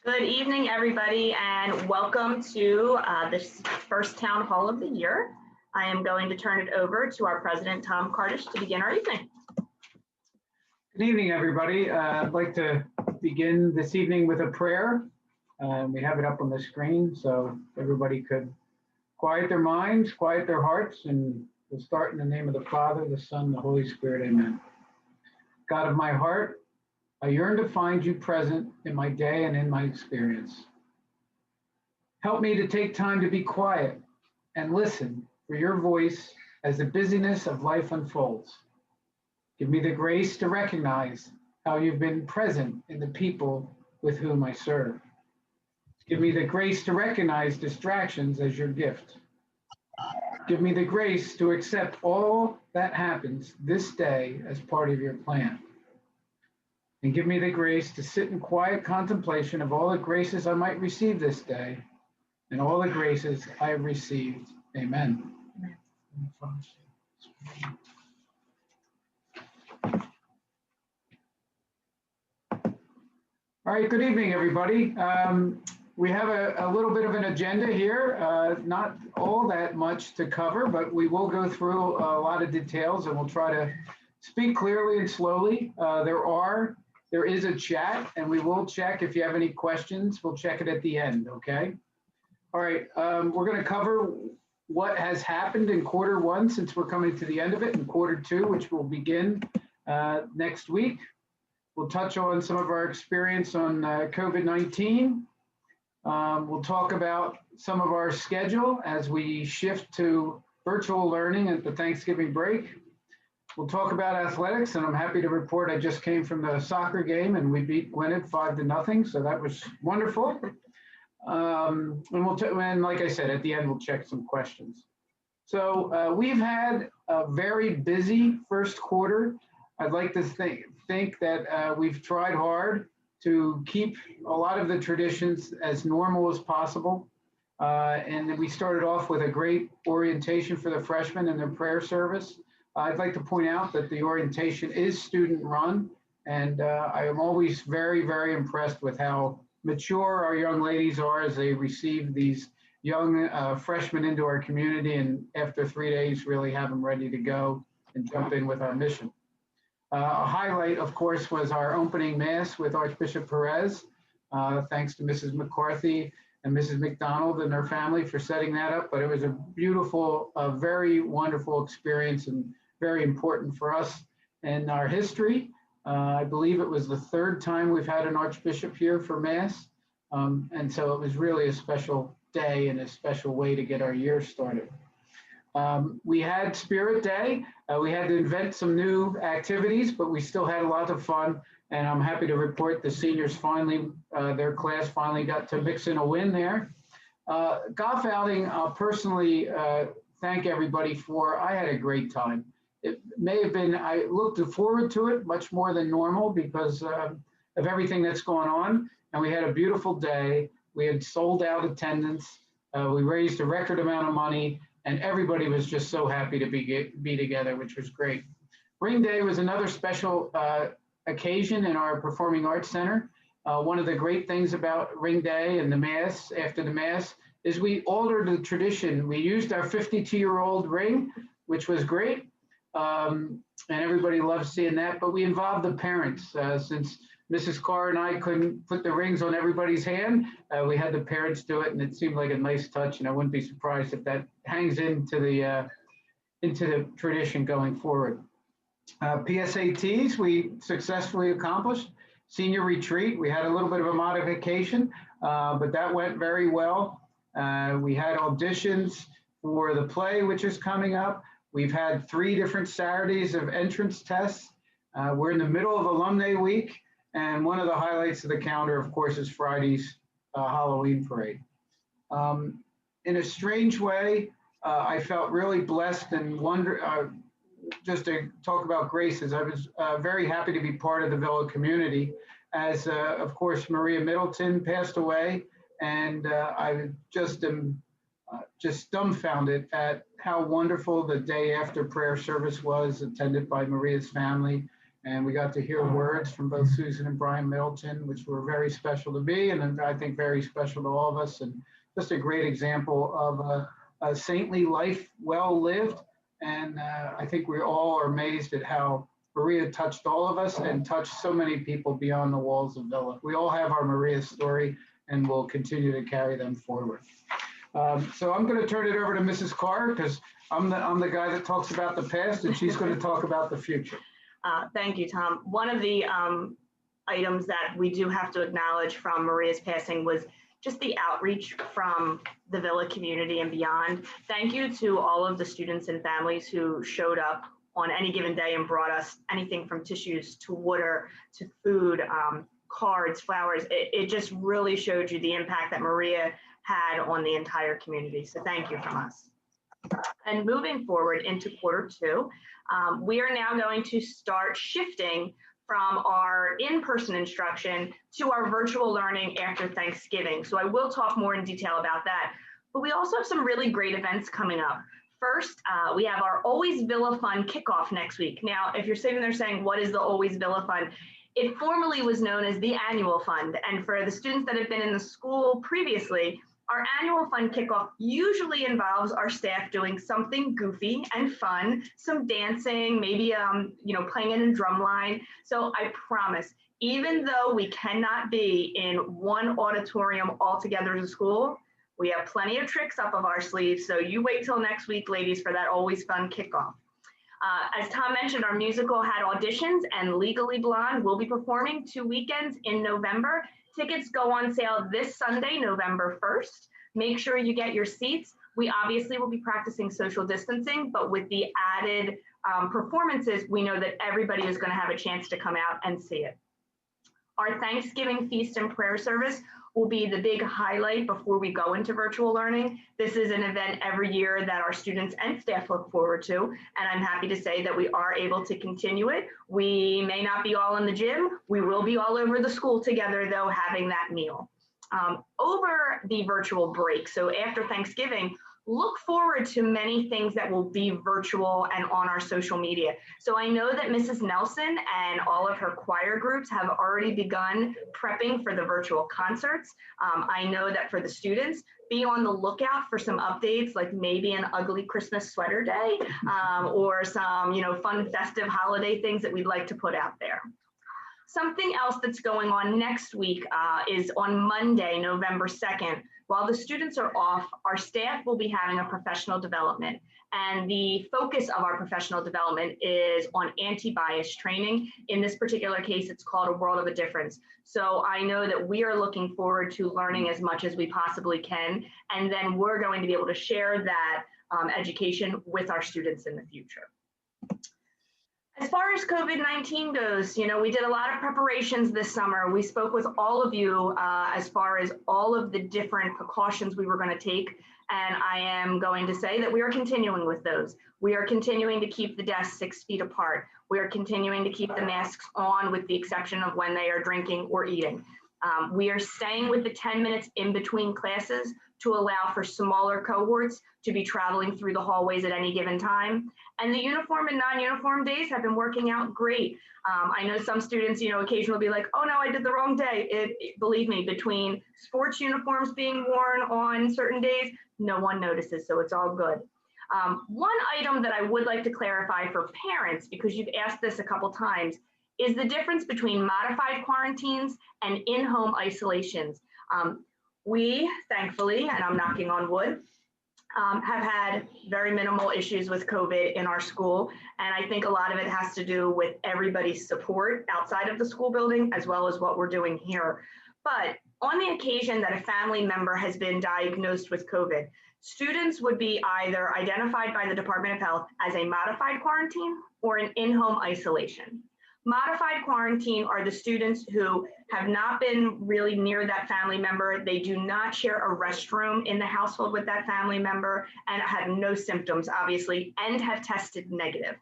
Good evening, everybody, and welcome to this first town hall of the year. I am going to turn it over to our president, Tom Kardish, to begin our evening. Good evening, everybody. I'd like to begin this evening with a prayer. We have it up on the screen, so everybody could quiet their minds, quiet their hearts, and we'll start in the name of the Father, the Son, the Holy Spirit. Amen. God of my heart, I yearn to find you present in my day and in my experience. Help me to take time to be quiet and listen for your voice as the busyness of life unfolds. Give me the grace to recognize how you've been present in the people with whom I serve. Give me the grace to recognize distractions as your gift. Give me the grace to accept all that happens this day as part of your plan. And give me the grace to sit in quiet contemplation of all the graces I might receive this day and all the graces I have received. Amen. All right, good evening, everybody. We have a little bit of an agenda here, not all that much to cover, but we will go through a lot of details and we'll try to speak clearly and slowly. There is a chat, and we will check if you have any questions. We'll check it at the end, okay? All right, we're going to cover what has happened in Q1 since we're coming to the end of it, and Q2, which will begin next week. We'll touch on some of our experience on COVID-19. We'll talk about some of our schedule as we shift to virtual learning at the Thanksgiving break. We'll talk about athletics, and I'm happy to report I just came from the soccer game and we beat Gwynedd 5-0, so that was wonderful. And like I said, at the end we'll check some questions. So we've had a very busy first quarter. I'd like to think that we've tried hard to keep a lot of the traditions as normal as possible. And we started off with a great orientation for the freshmen and their prayer service. I'd like to point out that the orientation is student run, and I am always very, very impressed with how mature our young ladies are as they receive these young freshmen into our community, and after 3 days really have them ready to go and jump in with our mission. A highlight, of course, was our opening mass with Archbishop Perez. Thanks to Mrs. McCarthy and Mrs. McDonald and their family for setting that up, but it was a beautiful, very wonderful experience and very important for us in our history. I believe it was the 3rd time we've had an Archbishop here for Mass. And so it was really a special day and a special way to get our year started. We had Spirit Day. We had to invent some new activities, but we still had a lot of fun. And I'm happy to report the seniors finally, their class finally got to mix in a win there. Golf outing, I'll personally thank everybody for. I had a great time. It may have been, I looked forward to it much more than normal because of everything that's going on. And we had a beautiful day. We had sold out attendance. We raised a record amount of money, and everybody was just so happy to be together, which was great. Ring Day was another special occasion in our Performing Arts Center. One of the great things about Ring Day and the Mass, after the Mass, is we altered the tradition. We used our 52-year-old ring, which was great. And everybody loved seeing that, but we involved the parents since Mrs. Carr and I couldn't put the rings on everybody's hand. We had the parents do it, and it seemed like a nice touch, and I wouldn't be surprised if that hangs into the tradition going forward. PSATs, we successfully accomplished. Senior retreat, we had a little bit of a modification, but that went very well. We had auditions for the play, which is coming up. We've had 3 different Saturdays of entrance tests. We're in the middle of Alumni Week, and one of the highlights of the calendar, of course, is Friday's Halloween parade. In a strange way, I felt really blessed and just to talk about graces, I was very happy to be part of the Villa community as, of course, Maria Middleton passed away, and I just am just dumbfounded at how wonderful the day after prayer service was, attended by Maria's family. And we got to hear words from both Susan and Brian Middleton, which were very special to me, and I think very special to all of us, and just a great example of a saintly life well lived. And I think we all are amazed at how Maria touched all of us and touched so many people beyond the walls of Villa. We all have our Maria story, and we'll continue to carry them forward. So I'm going to turn it over to Mrs. Carr, because I'm the guy that talks about the past, and she's going to talk about the future. Thank you, Tom. One of the items that we do have to acknowledge from Maria's passing was just the outreach from the Villa community and beyond. Thank you to all of the students and families who showed up on any given day and brought us anything from tissues to water to food, cards, flowers. It just really showed you the impact that Maria had on the entire community. So thank you from us. And moving forward into Q2, we are now going to start shifting from our in-person instruction to our virtual learning after Thanksgiving. So I will talk more in detail about that, but we also have some really great events coming up. First, we have our Always Villa Fun kickoff next week. Now, if you're sitting there saying, what is the Always Villa Fun? It formerly was known as the Annual Fund. And for the students that have been in the school previously, our Annual Fund kickoff usually involves our staff doing something goofy and fun, some dancing, maybe playing in a drum line. So I promise, even though we cannot be in one auditorium all together as a school, we have plenty of tricks up of our sleeves. So you wait till next week, ladies, for that Always Fun kickoff. As Tom mentioned, our musical had auditions, and Legally Blonde will be performing 2 weekends in November. Tickets go on sale this Sunday, November 1st. Make sure you get your seats. We obviously will be practicing social distancing, but with the added performances, we know that everybody is going to have a chance to come out and see it. Our Thanksgiving feast and prayer service will be the big highlight before we go into virtual learning. This is an event every year that our students and staff look forward to, and I'm happy to say that we are able to continue it. We may not be all in the gym. We will be all over the school together, though, having that meal. Over the virtual break, so after Thanksgiving, look forward to many things that will be virtual and on our social media. So I know that Mrs. Nelson and all of her choir groups have already begun prepping for the virtual concerts. I know that for the students, be on the lookout for some updates, like maybe an ugly Christmas sweater day or some fun festive holiday things that we'd like to put out there. Something else that's going on next week is on Monday, November 2nd. While the students are off, our staff will be having a professional development. And the focus of our professional development is on anti-bias training. In this particular case, it's called A World of a Difference. So I know that we are looking forward to learning as much as we possibly can. And then we're going to be able to share that education with our students in the future. As far as COVID-19 goes, we did a lot of preparations this summer. We spoke with all of you as far as all of the different precautions we were going to take. And I am going to say that we are continuing with those. We are continuing to keep the desks 6 feet apart. We are continuing to keep the masks on with the exception of when they are drinking or eating. We are staying with the 10 minutes in between classes to allow for smaller cohorts to be traveling through the hallways at any given time. And the uniform and non-uniform days have been working out great. I know some students, occasionally will be like, oh no, I did the wrong day. Believe me, between sports uniforms being worn on certain days, no one notices, so it's all good. One item that I would like to clarify for parents, because you've asked this a couple times, is the difference between modified quarantines and in-home isolations. We, thankfully, and I'm knocking on wood, have had very minimal issues with COVID in our school. And I think a lot of it has to do with everybody's support outside of the school building, as well as what we're doing here. But on the occasion that a family member has been diagnosed with COVID, students would be either identified by the Department of Health as a modified quarantine or an in-home isolation. Modified quarantine are the students who have not been really near that family member. They do not share a restroom in the household with that family member and have no symptoms, obviously, and have tested negative.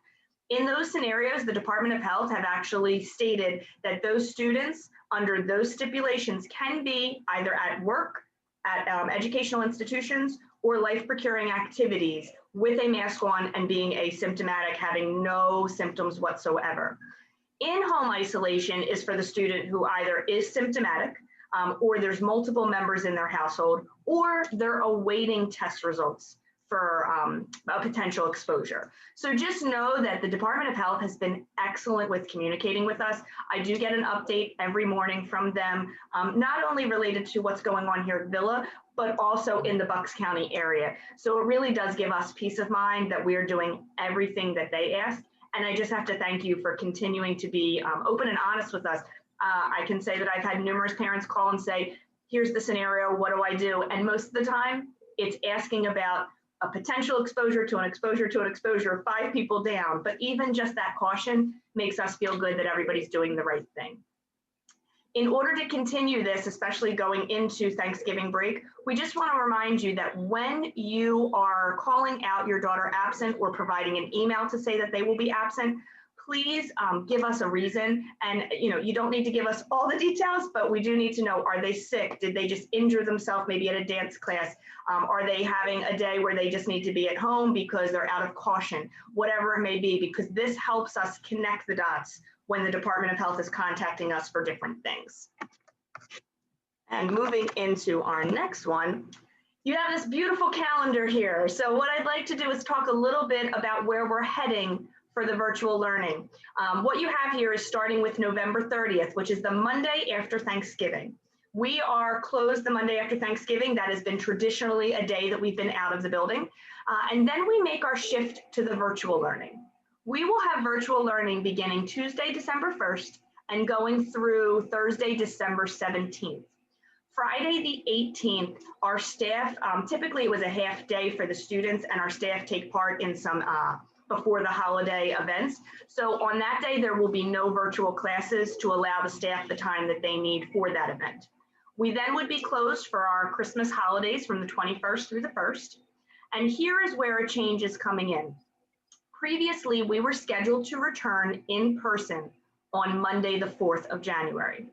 In those scenarios, the Department of Health have actually stated that those students under those stipulations can be either at work, at educational institutions, or life-procuring activities with a mask on and being asymptomatic, having no symptoms whatsoever. In-home isolation is for the student who either is symptomatic, or there's multiple members in their household, or they're awaiting test results for a potential exposure. So just know that the Department of Health has been excellent with communicating with us. I do get an update every morning from them, not only related to what's going on here at Villa, but also in the Bucks County area. So it really does give us peace of mind that we are doing everything that they asked. And I just have to thank you for continuing to be open and honest with us. I can say that I've had numerous parents call and say, here's the scenario, what do I do? And most of the time, it's asking about a potential exposure to an exposure to an exposure, 5 people down. But even just that caution makes us feel good that everybody's doing the right thing. In order to continue this, especially going into Thanksgiving break, we just want to remind you that when you are calling out your daughter absent or providing an email to say that they will be absent, please give us a reason. And you don't need to give us all the details, but we do need to know, are they sick? Did they just injure themselves maybe at a dance class? Are they having a day where they just need to be at home because they're out of caution? Whatever it may be, because this helps us connect the dots when the Department of Health is contacting us for different things. And moving into our next one, you have this beautiful calendar here. So what I'd like to do is talk a little bit about where we're heading for the virtual learning. What you have here is starting with November 30th, which is the Monday after Thanksgiving. We are closed the Monday after Thanksgiving. That has been traditionally a day that we've been out of the building. And then we make our shift to the virtual learning. We will have virtual learning beginning Tuesday, December 1st and going through Thursday, December 17th. Friday the 18th, our staff, typically it was a half day for the students, and our staff take part in some before the holiday events. So on that day, there will be no virtual classes to allow the staff the time that they need for that event. We then would be closed for our Christmas holidays from the 21st through the 1st. And here is where a change is coming in. Previously, we were scheduled to return in person on Monday, the 4th of January.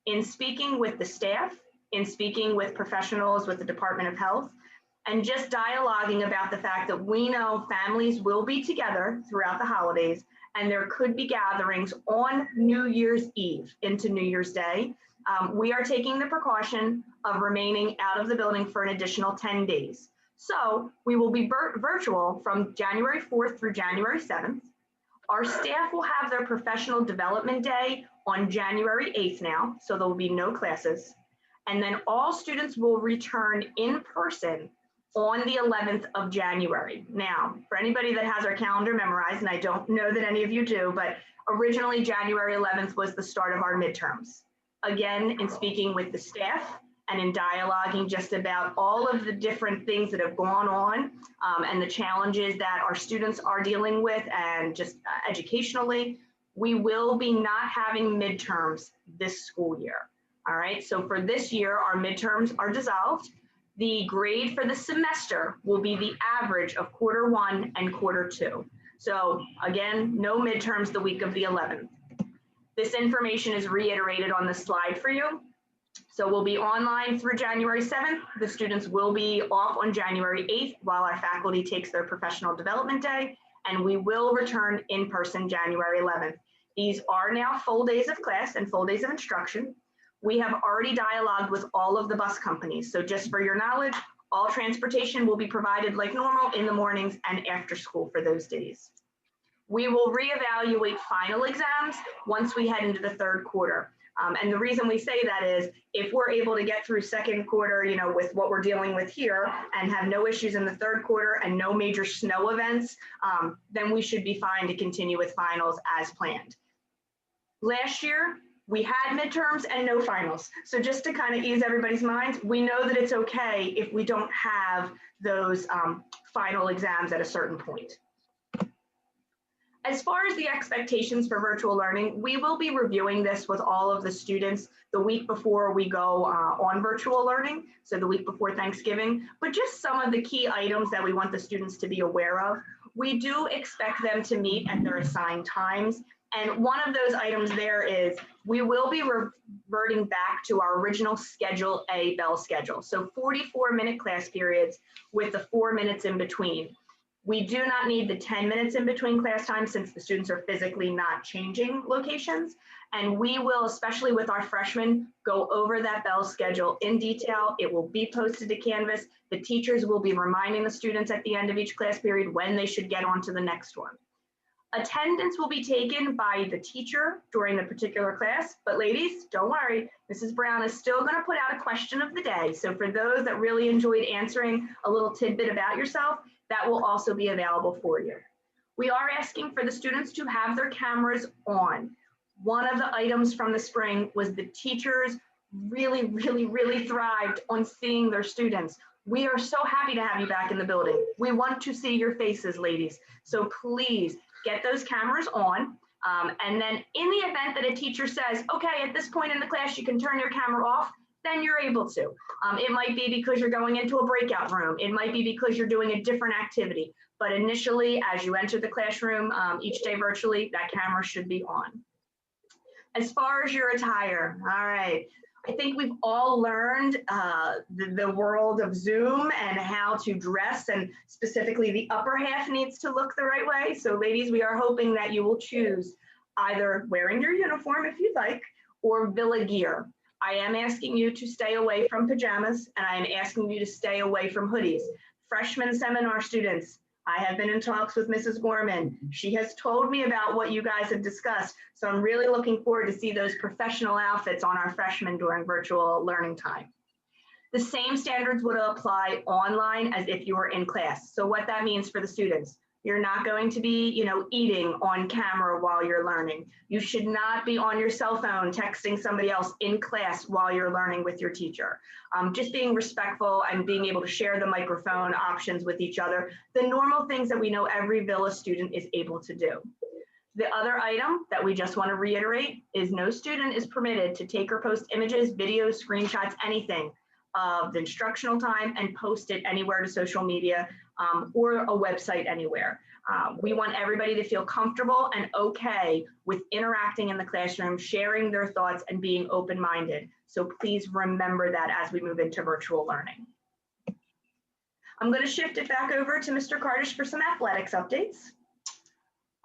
In speaking with the staff, in speaking with professionals with the Department of Health, and just dialoguing about the fact that we know families will be together throughout the holidays, and there could be gatherings on New Year's Eve into New Year's Day. We are taking the precaution of remaining out of the building for an additional 10 days. So we will be virtual from January 4th through January 7th. Our staff will have their professional development day on January 8th now, so there will be no classes. And then all students will return in person on the 11th of January. Now, for anybody that has our calendar memorized, and I don't know that any of you do, but originally January 11th was the start of our midterms. Again, in speaking with the staff and in dialoguing just about all of the different things that have gone on and the challenges that our students are dealing with and just educationally, we will be not having midterms this school year. All right, so for this year, our midterms are dissolved. The grade for the semester will be the average of Q1 and Q2. So again, no midterms the week of the 11th. This information is reiterated on the slide for you. So we'll be online through January 7th. The students will be off on January 8th while our faculty takes their professional development day, and we will return in person January 11th. These are now full days of class and full days of instruction. We have already dialogued with all of the bus companies. So just for your knowledge, all transportation will be provided like normal in the mornings and after school for those days. We will reevaluate final exams once we head into the third quarter. And the reason we say that is if we're able to get through second quarter, with what we're dealing with here and have no issues in the third quarter and no major snow events, then we should be fine to continue with finals as planned. Last year, we had midterms and no finals. So just to kind of ease everybody's minds, we know that it's okay if we don't have those final exams at a certain point. As far as the expectations for virtual learning, we will be reviewing this with all of the students the week before we go on virtual learning, so the week before Thanksgiving, but just some of the key items that we want the students to be aware of. We do expect them to meet at their assigned times. And one of those items there is we will be reverting back to our original Schedule A bell schedule. So 44-minute class periods with the 4 minutes in between. We do not need the 10 minutes in between class time since the students are physically not changing locations. And we will, especially with our freshmen, go over that bell schedule in detail. It will be posted to Canvas. The teachers will be reminding the students at the end of each class period when they should get on to the next one. Attendance will be taken by the teacher during the particular class, but ladies, don't worry, Mrs. Brown is still going to put out a question of the day. So for those that really enjoyed answering a little tidbit about yourself, that will also be available for you. We are asking for the students to have their cameras on. One of the items from the spring was the teachers really thrived on seeing their students. We are so happy to have you back in the building. We want to see your faces, ladies. So please get those cameras on. And then in the event that a teacher says, okay, at this point in the class, you can turn your camera off, then you're able to. It might be because you're going into a breakout room. It might be because you're doing a different activity. But initially, as you enter the classroom each day virtually, that camera should be on. As far as your attire, all right. I think we've all learned the world of Zoom and how to dress, and specifically the upper half needs to look the right way. So ladies, we are hoping that you will choose either wearing your uniform if you'd like, or Villa gear. I am asking you to stay away from pajamas, and I am asking you to stay away from hoodies. Freshman seminar students, I have been in talks with Mrs. Gorman. She has told me about what you guys have discussed. So I'm really looking forward to see those professional outfits on our freshmen during virtual learning time. The same standards would apply online as if you were in class. So what that means for the students, you're not going to be, eating on camera while you're learning. You should not be on your cell phone texting somebody else in class while you're learning with your teacher. Just being respectful and being able to share the microphone options with each other, the normal things that we know every Villa student is able to do. The other item that we just want to reiterate is no student is permitted to take or post images, videos, screenshots, anything of the instructional time and post it anywhere to social media or a website anywhere. We want everybody to feel comfortable and okay with interacting in the classroom, sharing their thoughts and being open-minded. So please remember that as we move into virtual learning. I'm going to shift it back over to Mr. Kardish for some athletics updates.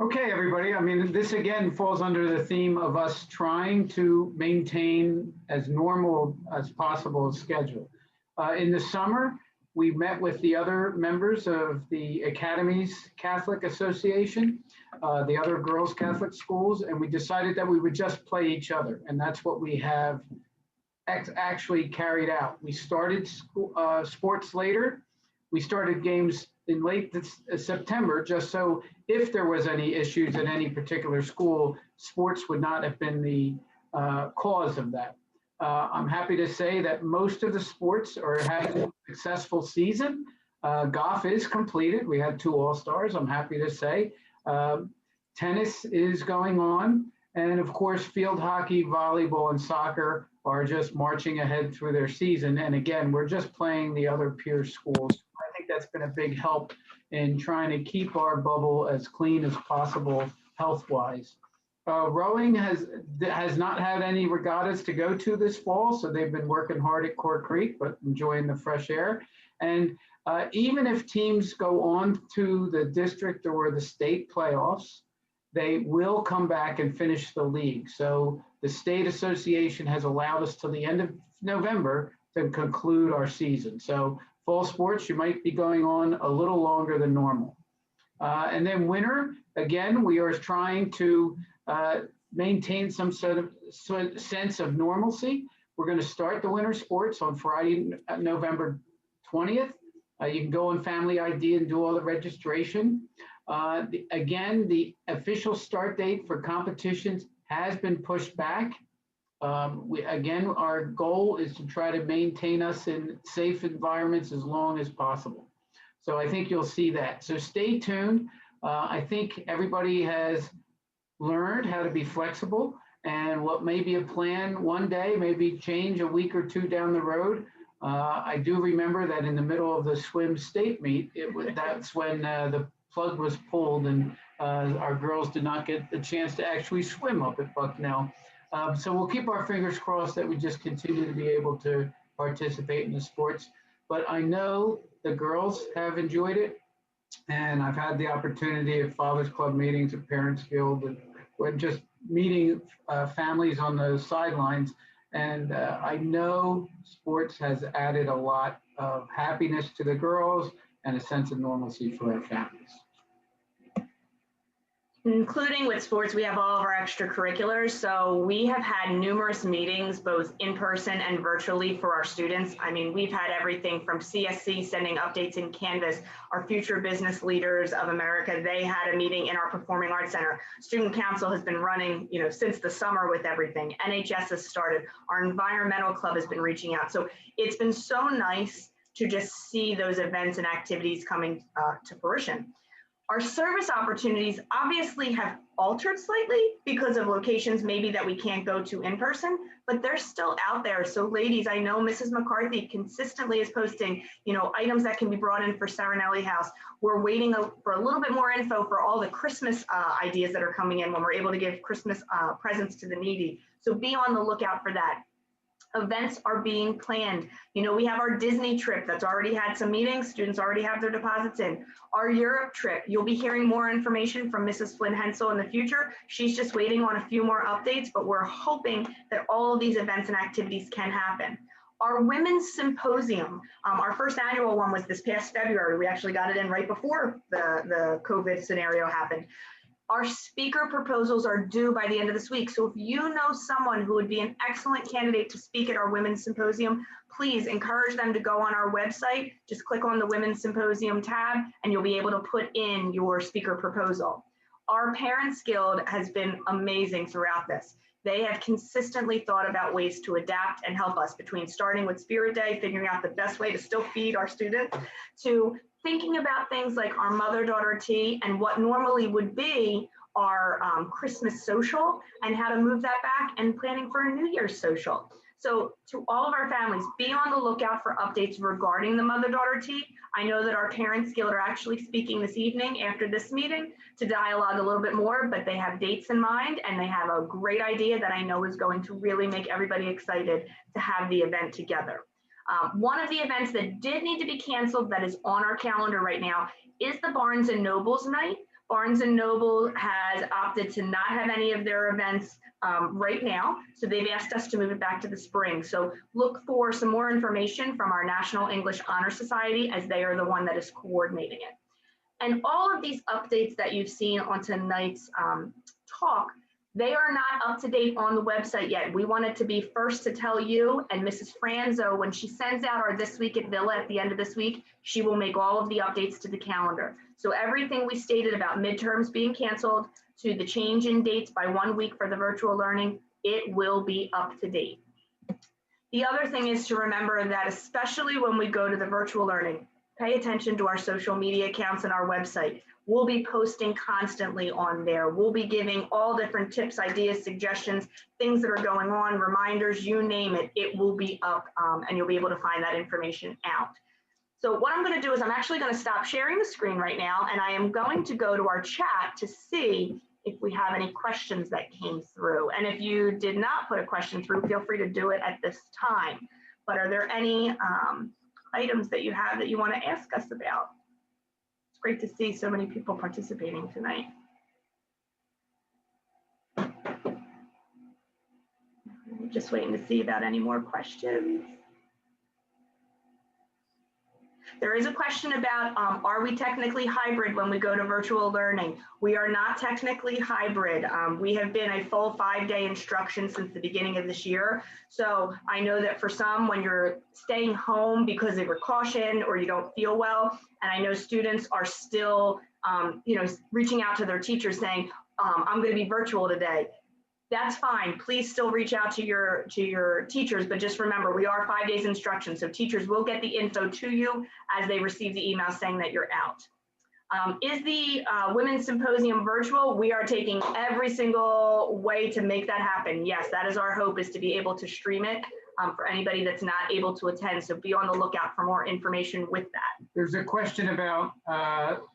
Okay, everybody. I mean, this again falls under the theme of us trying to maintain as normal as possible schedule. In the summer, we met with the other members of the Academies Catholic Association, the other girls' Catholic schools, and we decided that we would just play each other. And that's what we have actually carried out. We started sports later. We started games in late September, just so if there was any issues at any particular school, sports would not have been the cause of that. I'm happy to say that most of the sports are having a successful season. Golf is completed. We had 2 All-Stars, I'm happy to say. Tennis is going on. And of course, field hockey, volleyball, and soccer are just marching ahead through their season. And again, we're just playing the other peer schools. I think that's been a big help in trying to keep our bubble as clean as possible health-wise. Rowing has not had any regattas to go to this fall, so they've been working hard at Core Creek, but enjoying the fresh air. And even if teams go on to the district or the state playoffs, they will come back and finish the league. So the state association has allowed us till the end of November to conclude our season. So fall sports, you might be going on a little longer than normal. And then winter, again, we are trying to maintain some sort of sense of normalcy. We're going to start the winter sports on Friday, November 20th. You can go on Family ID and do all the registration. Again, the official start date for competitions has been pushed back. Again, our goal is to try to maintain us in safe environments as long as possible. So I think you'll see that. So stay tuned. I think everybody has learned how to be flexible, and what may be a plan one day, maybe change a week or 2 down the road. I do remember that in the middle of the swim state meet, that's when the plug was pulled and our girls did not get the chance to actually swim up at Bucknell. So we'll keep our fingers crossed that we just continue to be able to participate in the sports. But I know the girls have enjoyed it. And I've had the opportunity at Fathers Club meetings, at Parents Guild, and we're just meeting families on the sidelines. And I know sports has added a lot of happiness to the girls and a sense of normalcy for our families. Including with sports, we have all of our extracurriculars. So we have had numerous meetings, both in person and virtually, for our students. I mean, we've had everything from CSC sending updates in Canvas, our Future Business Leaders of America, they had a meeting in our Performing Arts Center. Student Council has been running, since the summer with everything. NHS has started. Our environmental club has been reaching out. So it's been so nice to just see those events and activities coming to fruition. Our service opportunities obviously have altered slightly because of locations maybe that we can't go to in person, but they're still out there. So ladies, I know Mrs. McCarthy consistently is posting, items that can be brought in for Serenelli House. We're waiting for a little bit more info for all the Christmas ideas that are coming in when we're able to give Christmas presents to the needy. So be on the lookout for that. Events are being planned. We have our Disney trip that's already had some meetings. Students already have their deposits in. Our Europe trip, you'll be hearing more information from Mrs. Flynn Hensel in the future. She's just waiting on a few more updates, but we're hoping that all of these events and activities can happen. Our Women's Symposium, our first annual one was this past February. We actually got it in right before the COVID scenario happened. Our speaker proposals are due by the end of this week. So if you know someone who would be an excellent candidate to speak at our Women's Symposium, please encourage them to go on our website. Just click on the Women's Symposium tab and you'll be able to put in your speaker proposal. Our Parents Guild has been amazing throughout this. They have consistently thought about ways to adapt and help us, between starting with Spirit Day, figuring out the best way to still feed our students, to thinking about things like our mother-daughter tea and what normally would be our Christmas social, and how to move that back, and planning for a New Year's social. So to all of our families, be on the lookout for updates regarding the mother-daughter tea. I know that our Parents Guild are actually speaking this evening after this meeting to dialogue a little bit more, but they have dates in mind and they have a great idea that I know is going to really make everybody excited to have the event together. One of the events that did need to be canceled that is on our calendar right now is the Barnes & Noble's night. Barnes & Noble has opted to not have any of their events right now, so they've asked us to move it back to the spring. So look for some more information from our National English Honor Society, as they are the one that is coordinating it. And all of these updates that you've seen on tonight's talk, they are not up to date on the website yet. We wanted to be first to tell you, and Mrs. Franzo, when she sends out our This Week at Villa at the end of this week, she will make all of the updates to the calendar. So everything we stated about midterms being canceled, to the change in dates by 1 week for the virtual learning, it will be up to date. The other thing is to remember that, especially when we go to the virtual learning, pay attention to our social media accounts and our website. We'll be posting constantly on there. We'll be giving all different tips, ideas, suggestions, things that are going on, reminders, you name it, it will be up, and you'll be able to find that information out. So what I'm going to do is I'm actually going to stop sharing the screen right now, and I am going to go to our chat to see if we have any questions that came through. And if you did not put a question through, feel free to do it at this time. But are there any items that you have that you want to ask us about? It's great to see so many people participating tonight. Just waiting to see about any more questions. There is a question about, are we technically hybrid when we go to virtual learning? We are not technically hybrid. We have been a full 5-day instruction since the beginning of this year. So I know that for some, when you're staying home because of precaution or you don't feel well, and I know students are still, reaching out to their teachers saying, I'm going to be virtual today. That's fine. Please still reach out to your teachers, but just remember, we are 5 days instruction, so teachers will get the info to you as they receive the email saying that you're out. Is the Women's Symposium virtual? We are taking every single way to make that happen. Yes, that is our hope, is to be able to stream it for anybody that's not able to attend. So be on the lookout for more information with that. There's a question about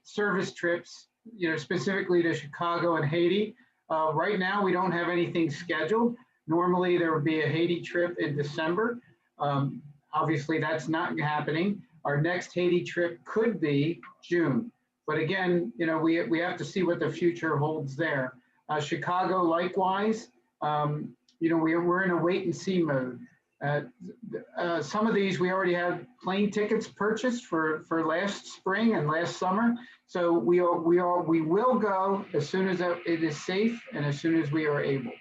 service trips, specifically to Chicago and Haiti. Right now, we don't have anything scheduled. Normally, there would be a Haiti trip in December. Obviously, that's not happening. Our next Haiti trip could be June. But again, we have to see what the future holds there. Chicago, likewise, we're in a wait and see mode. Some of these we already have plane tickets purchased for last spring and last summer. So we will go as soon as it is safe and as soon as we are able.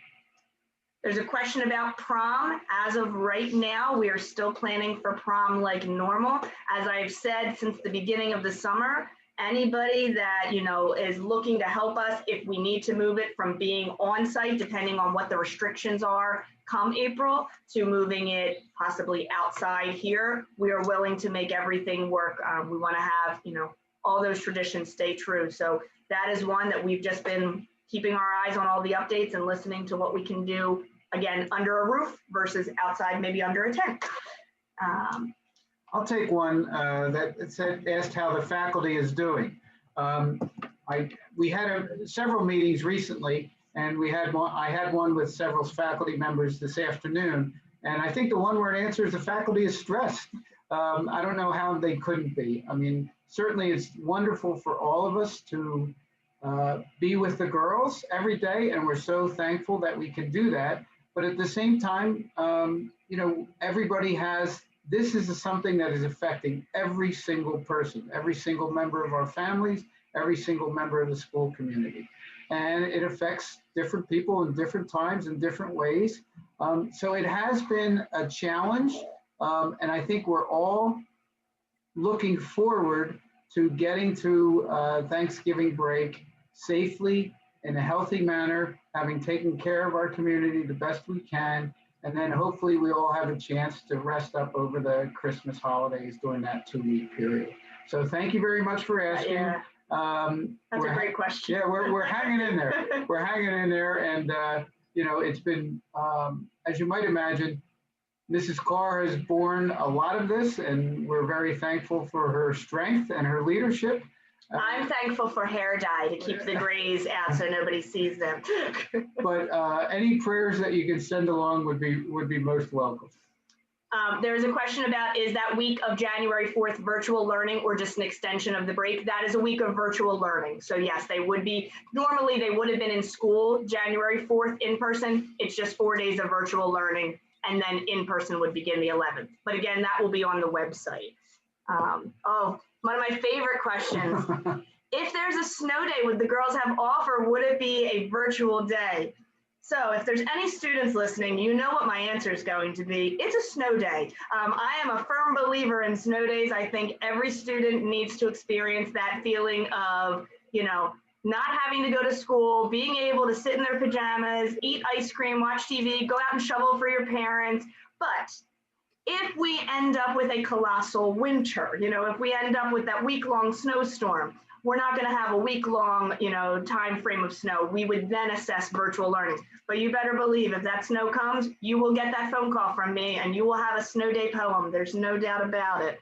There's a question about prom. As of right now, we are still planning for prom like normal. As I've said since the beginning of the summer, anybody that is looking to help us if we need to move it from being on site, depending on what the restrictions are come April, to moving it possibly outside here, we are willing to make everything work. We want to have all those traditions stay true. So that is one that we've just been keeping our eyes on all the updates and listening to what we can do, again, under a roof versus outside, maybe under a tent. I'll take one that asked how the faculty is doing. We had several meetings recently, and I had one with several faculty members this afternoon, and I think the one-word answer is the faculty is stressed. I don't know how they couldn't be. I mean, certainly it's wonderful for all of us to be with the girls every day, and we're so thankful that we can do that. But at the same time, everybody this is something that is affecting every single person, every single member of our families, every single member of the school community. And it affects different people in different times in different ways. So it has been a challenge. And I think we're all looking forward to getting to Thanksgiving break safely, in a healthy manner, having taken care of our community the best we can. And then hopefully we all have a chance to rest up over the Christmas holidays during that 2-week period. So thank you very much for asking. Yeah. That's a great question. Yeah, we're hanging in there. We're hanging in there. And, it's been, as you might imagine, Mrs. Carr has borne a lot of this, and we're very thankful for her strength and her leadership. I'm thankful for hair dye to keep the grays out so nobody sees them. But any prayers that you can send along would be most welcome. There's a question about, is that week of January 4th virtual learning or just an extension of the break? That is a week of virtual learning. So yes, normally they would have been in school January 4th in person. It's just 4 days of virtual learning, and then in person would begin the 11th. But again, that will be on the website. One of my favorite questions. If there's a snow day, would the girls have off, or would it be a virtual day? So if there's any students listening, you know what my answer is going to be. It's a snow day. I am a firm believer in snow days. I think every student needs to experience that feeling of, not having to go to school, being able to sit in their pajamas, eat ice cream, watch TV, go out and shovel for your parents. But if we end up with a colossal winter, if we end up with that week-long snowstorm, we're not going to have a week-long, time frame of snow. We would then assess virtual learning. But you better believe if that snow comes, you will get that phone call from me and you will have a snow day poem. There's no doubt about it.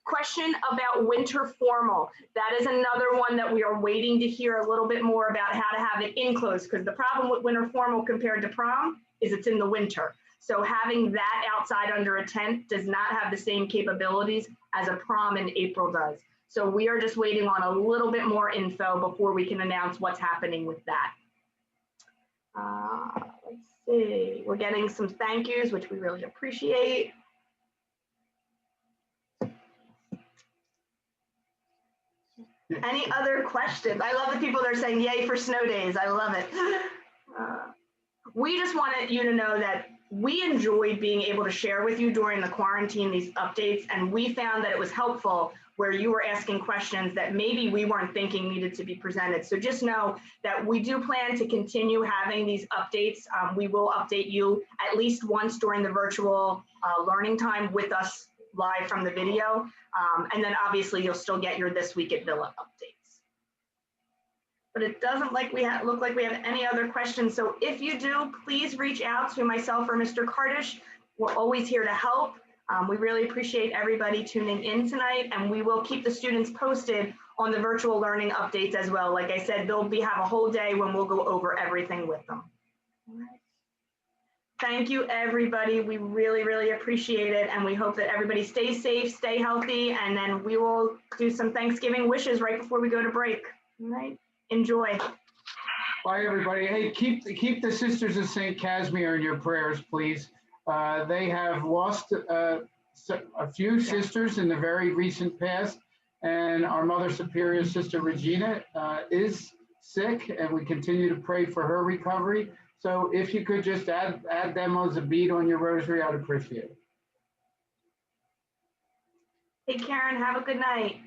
Question about winter formal. That is another one that we are waiting to hear a little bit more about how to have it enclosed, because the problem with winter formal compared to prom is it's in the winter. So having that outside under a tent does not have the same capabilities as a prom in April does. So we are just waiting on a little bit more info before we can announce what's happening with that. Let's see, we're getting some thank yous, which we really appreciate. Any other questions? I love the people that are saying yay for snow days. I love it. We just wanted you to know that we enjoyed being able to share with you during the quarantine these updates, and we found that it was helpful where you were asking questions that maybe we weren't thinking needed to be presented. So just know that we do plan to continue having these updates. We will update you at least once during the virtual learning time with us live from the video. And then obviously you'll still get your This Week at Villa updates. But it doesn't look like we have any other questions. So if you do, please reach out to myself or Mr. Kardish. We're always here to help. We really appreciate everybody tuning in tonight, and we will keep the students posted on the virtual learning updates as well. Like I said, they'll have a whole day when we'll go over everything with them. All right. Thank you, everybody. We really, really appreciate it. And we hope that everybody stays safe, stay healthy, and then we will do some Thanksgiving wishes right before we go to break. All right. Enjoy. Bye, everybody. Hey, keep the Sisters of St. Casimir in your prayers, please. They have lost a few sisters in the very recent past, and our Mother Superior, Sister Regina, is sick, and we continue to pray for her recovery. So if you could just add them as a bead on your rosary, I'd appreciate it. Hey, Karen, have a good night.